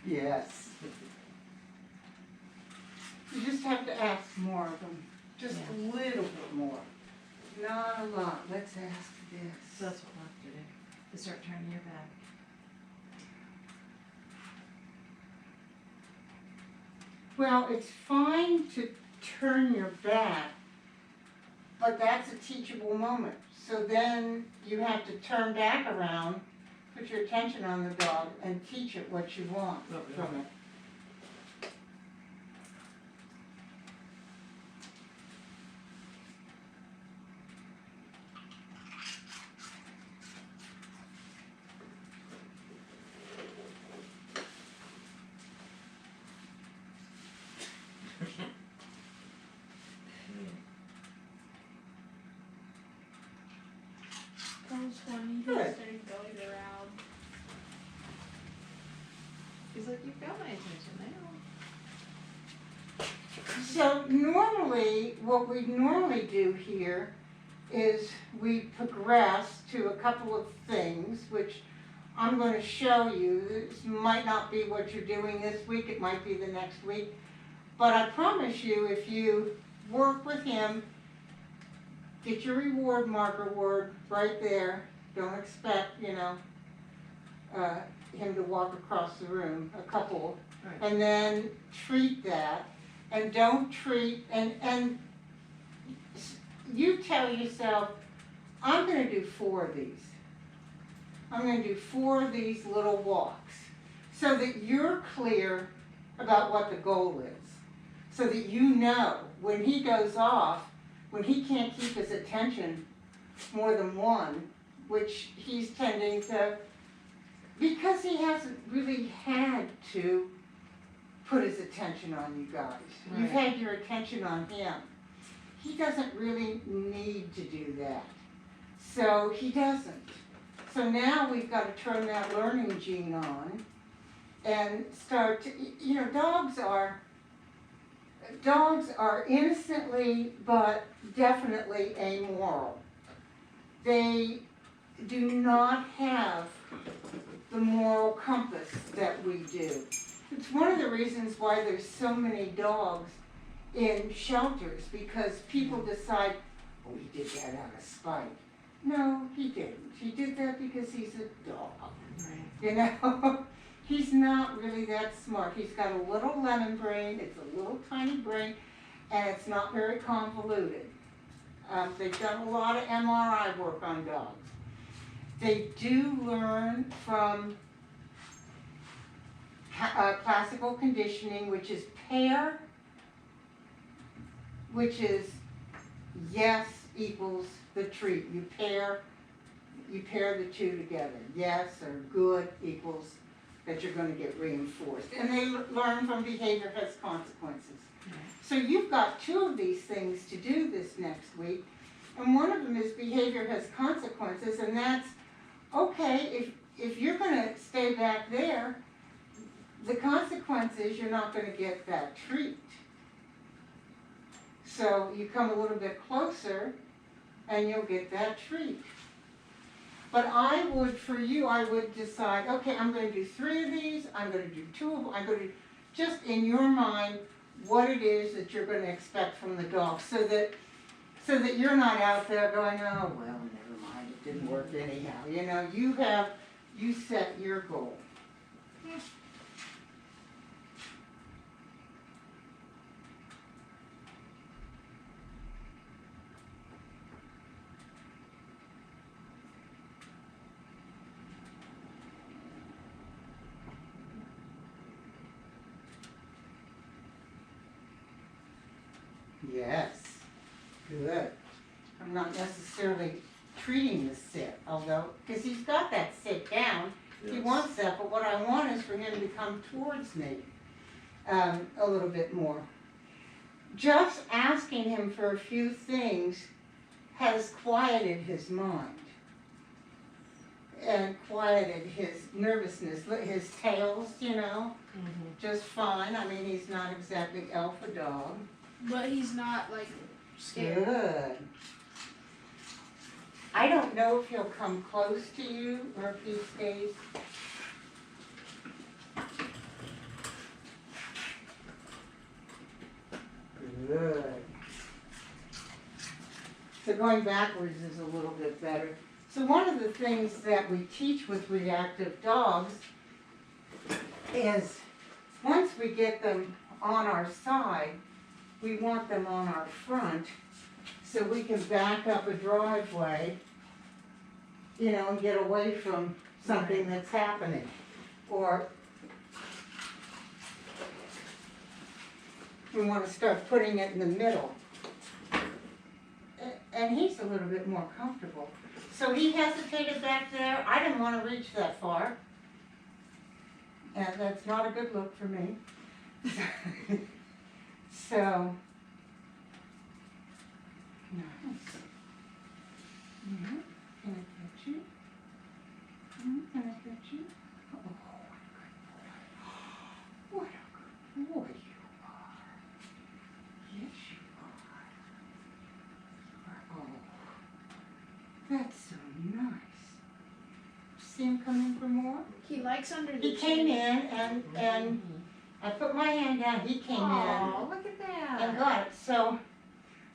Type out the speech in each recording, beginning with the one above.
Yes. You just have to ask more of them, just a little bit more. Not a lot. Let's ask this. So that's what we'll have to do, is start turning your back. Well, it's fine to turn your back, but that's a teachable moment. So then you have to turn back around, put your attention on the dog, and teach it what you want from it. Good. Going around. He's like, you've got my attention now. So normally, what we normally do here is we progress to a couple of things, which I'm going to show you. This might not be what you're doing this week, it might be the next week. But I promise you, if you work with him, get your reward marker word right there. Don't expect, him to walk across the room, a couple. Right. And then treat that. And don't treat, and you tell yourself, I'm going to do 4 of these. I'm going to do 4 of these little walks so that you're clear about what the goal is. So that you know when he goes off, when he can't keep his attention more than one, which he's tending to, because he hasn't really had to put his attention on you guys. Right. You've had your attention on him. He doesn't really need to do that. So he doesn't. So now we've got to turn that learning gene on and start to, dogs are innocently but definitely amoral. They do not have the moral compass that we do. It's one of the reasons why there's so many dogs in shelters, because people decide, oh, he did that out of spite. No, he didn't. He did that because he's a dog. Right. He's not really that smart. He's got a little lemon brain, it's a little tiny brain, and it's not very convoluted. They've done a lot of MRI work on dogs. They do learn from classical conditioning, which is pair, which is yes equals the treat. You pair the two together. Yes or good equals that you're going to get reinforced. And they learn from behavior has consequences. So you've got 2 of these things to do this next week, and one of them is behavior has consequences, and that's, okay, if you're going to stay back there, the consequence is you're not going to get that treat. So you come a little bit closer, and you'll get that treat. But I would decide, okay, I'm going to do 3 of these, I'm going to do 2 of them, I'm going to just in your mind what it is that you're going to expect from the dog, so that you're not out there going, oh, well, never mind, it didn't work anyhow. You set your goal. Yes, good. I'm not necessarily treating the sit, although, because he's got that sit down, he wants that, but what I want is for him to come towards me a little bit more. Just asking him for a few things has quieted his mind and quieted his nervousness. His tail's, just fine. I mean, he's not exactly alpha dog. But he's not, like, scared. Good. I don't know if he'll come close to you or if he stays. Good. So going backwards is a little bit better. So one of the things that we teach with reactive dogs is once we get them on our side, we want them on our front so we can back up a driveway, you know, and get away from something that's happening. Or we want to start putting it in the middle. And he's a little bit more comfortable. So he hesitated back there. I didn't want to reach that far. And that's not a good look for me. So, nice. Yeah, can I get you? Can I get you? Oh, what a good boy you are. Yes, you are. Oh, that's so nice. See him come in for more? He likes under the He came in and I put my hand down, he came Oh, in look at and that. got it. So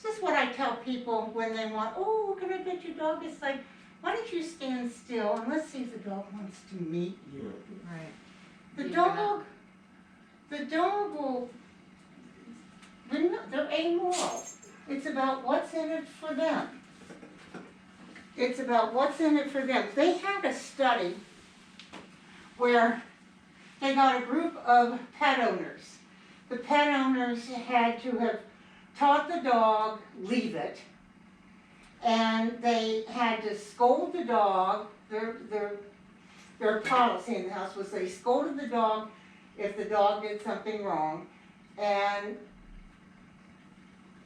this is what I tell people when they want, oh, can I pet your dog? It's like, why don't you stand still and let's see if the dog wants to meet you. Right. The You're dog will, they're amoral. It's about what's in it for them. It's about what's in it for them. They had a study where they got a group of pet owners. The pet owners had to have taught the dog, leave it, and they had to scold the dog. Their policy in the house was they scolded the dog if the dog did something wrong. And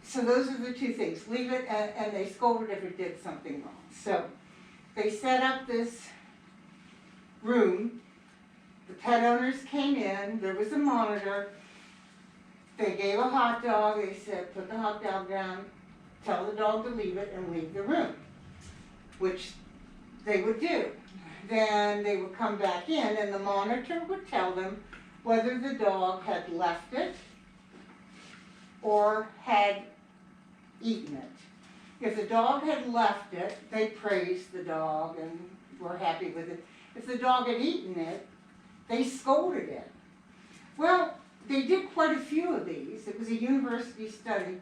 so those are the two things, leave it and they scolded if it did something wrong. So they set up this room. The pet owners came in, there was a monitor. They gave a hot dog, they said, put the hot dog down, tell the dog to leave it and leave the room, which they would do. Then they would come back in and the monitor would tell them whether the dog had left it or had eaten it. If the dog had left it, they praised the dog and were happy with it. If the dog had eaten it, they scolded it. Well, they did quite a few of these. It was a university study.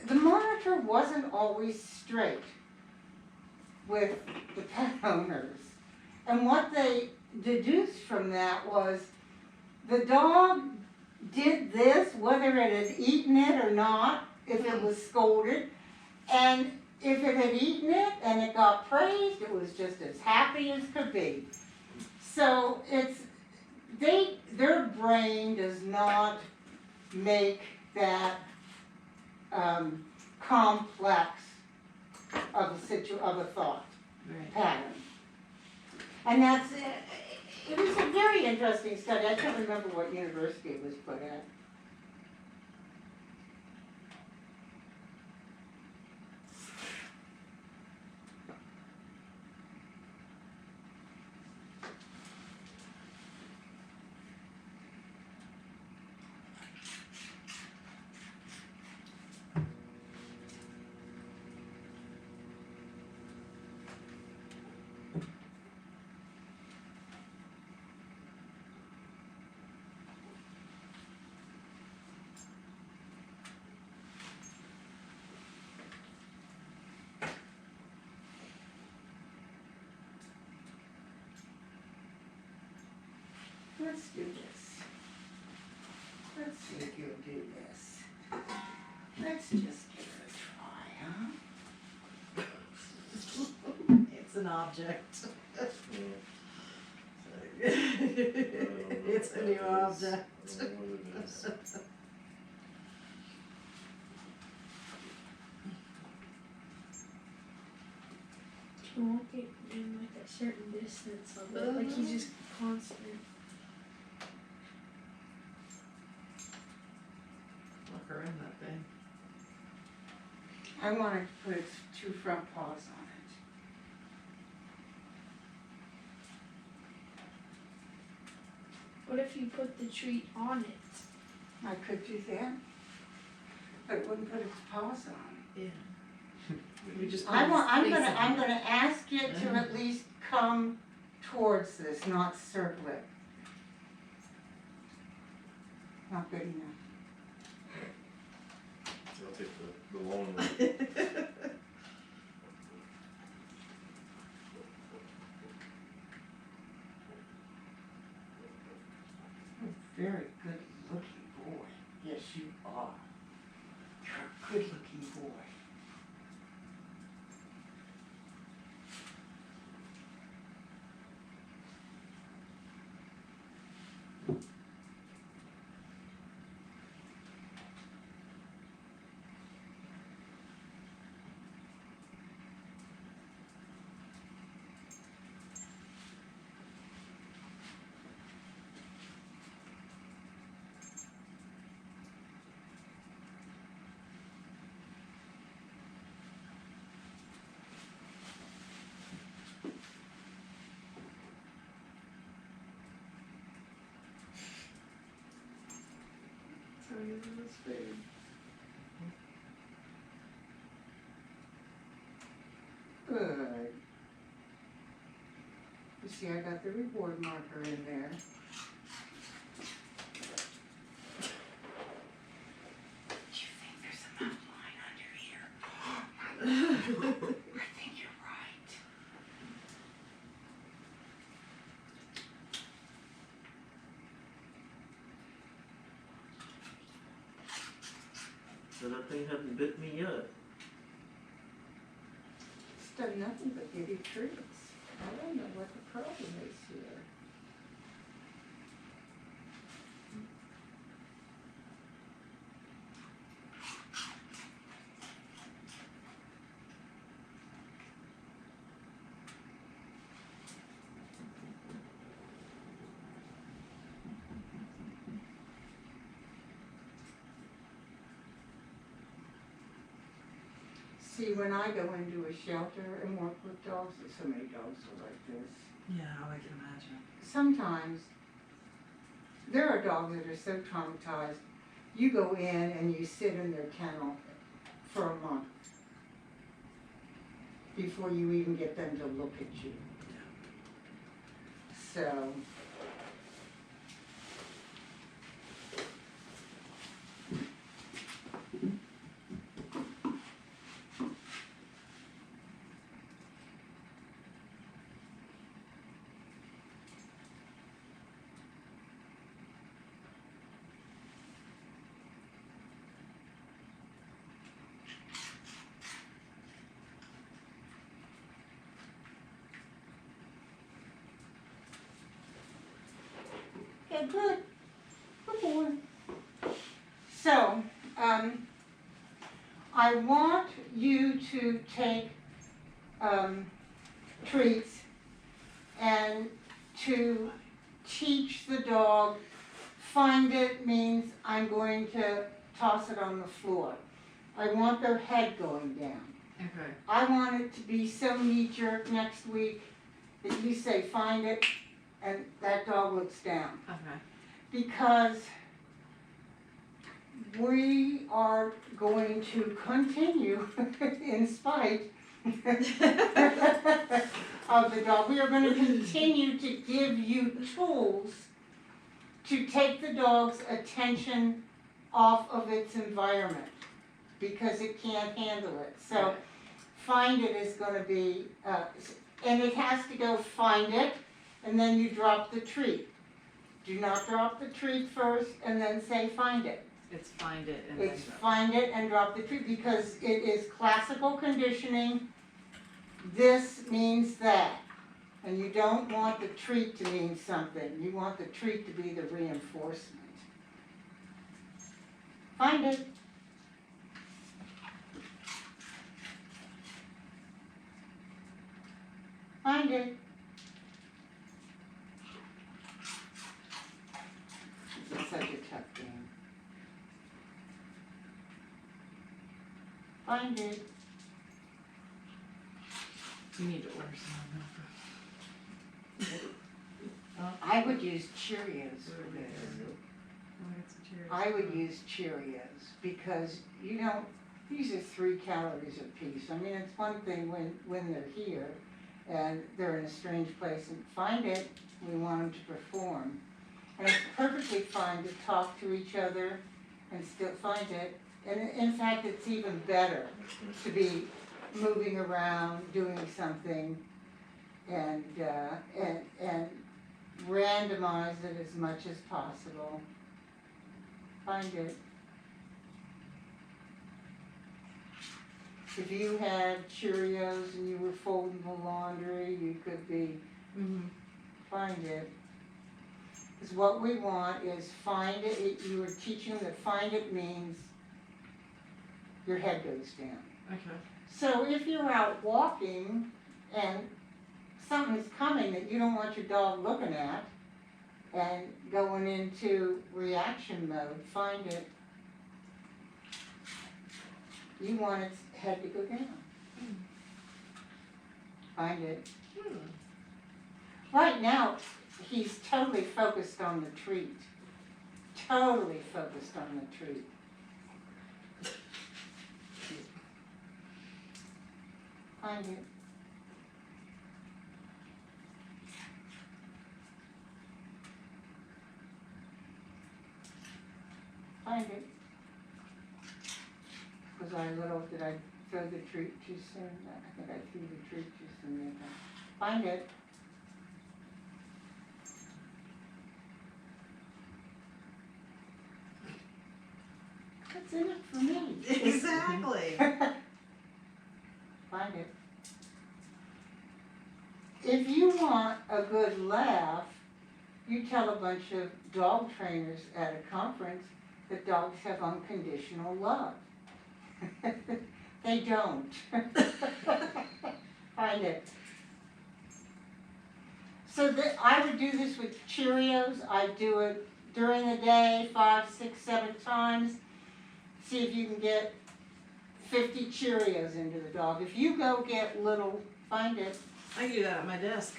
The monitor wasn't always straight with the pet owners. And what they deduced from that was the dog did this, whether it had eaten it or not, if it was scolded. And if it had eaten it and it got praised, it was just as happy as could be. So their brain does not make that complex of a thought Right. pattern. And it was a very interesting study. I can't remember what university it was put at. Let's do this. Let's see if you'll do this. Let's just give it a try, huh? It's an object. It's a new object. He won't get in like a certain distance of it. Like he's just constant. Look her in that thing. I wanted to put its two front paws on it. What if you put the treat on it? I could do that. but it wouldn't put its paws on it. Yeah. We just I'm face gonna ask it to at least come towards this, not circle it. Not good enough. I'll take the long one. Very good looking boy. Yes, you are. You're a good looking boy. So you this food. Good. You see, I got the reward marker in there. Do you think there's an outline under here? I think you're right. So that thing hasn't bit me yet. It's done nothing but give you treats. I don't know what the problem is here. See, when I go into a shelter and work with dogs, there's so many dogs are like this. Yeah, I can imagine. Sometimes, there are dogs that are so traumatized, you go in and you sit in their kennel for a month before you even get them to look at you. So, okay, good. Good boy. So, I want you to take treats and to teach the dog. Find it means I'm going to toss it on the floor. I want their head going down. Okay. I want it to be so knee-jerk next week that you say, find it, and that dog looks down. Okay. Because we are going to continue, in spite of the dog, we are going to continue to give you tools to take the dog's attention off of its environment because it can't handle it. So find it is going to be, and it has to go find it, and then you drop the treat. Do not drop the treat first and then say find it. It's find it and It's then find it and drop the treat because it is classical conditioning. This means that. And you don't want the treat to mean something. You want the treat to be the reinforcement. Find it. Find it. This is such a tough game. Find it. you need to order some milk. I would use Cheerios for this. I'll get some Cheerios. I would use Cheerios because these are 3 calories a piece. I mean, it's one thing when they're here and they're in a strange place and find it, we want them to perform. And it's perfectly fine to talk to each other and still find it. And in fact, it's even better to be moving around, doing something, and randomize it as much as possible. Find it. If you had Cheerios and you were folding the laundry, you could be, find it. Because what we want is find it, you were teaching that find it means your head goes down. Okay. So if you're out walking and something's coming that you don't want your dog looking at and going into reaction mode, find it. You want its head to go down. Find it. Right now, he's totally focused on the treat. Totally focused on the treat. Find it. Find it. Was did I throw the treat too soon? I think I threw the treat too soon. Find it. That's in it for me. Exactly. Find it. If you want a good laugh, you tell a bunch of dog trainers at a conference that dogs have unconditional love. They don't. Find it. So I would do this with Cheerios. I'd do it during the day, 5, 6, 7 times. See if you can get 50 Cheerios into the dog. If you go get little, find it. I can do that at my desk.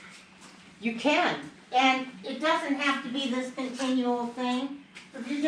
You can. And it doesn't have to be this continual thing. If you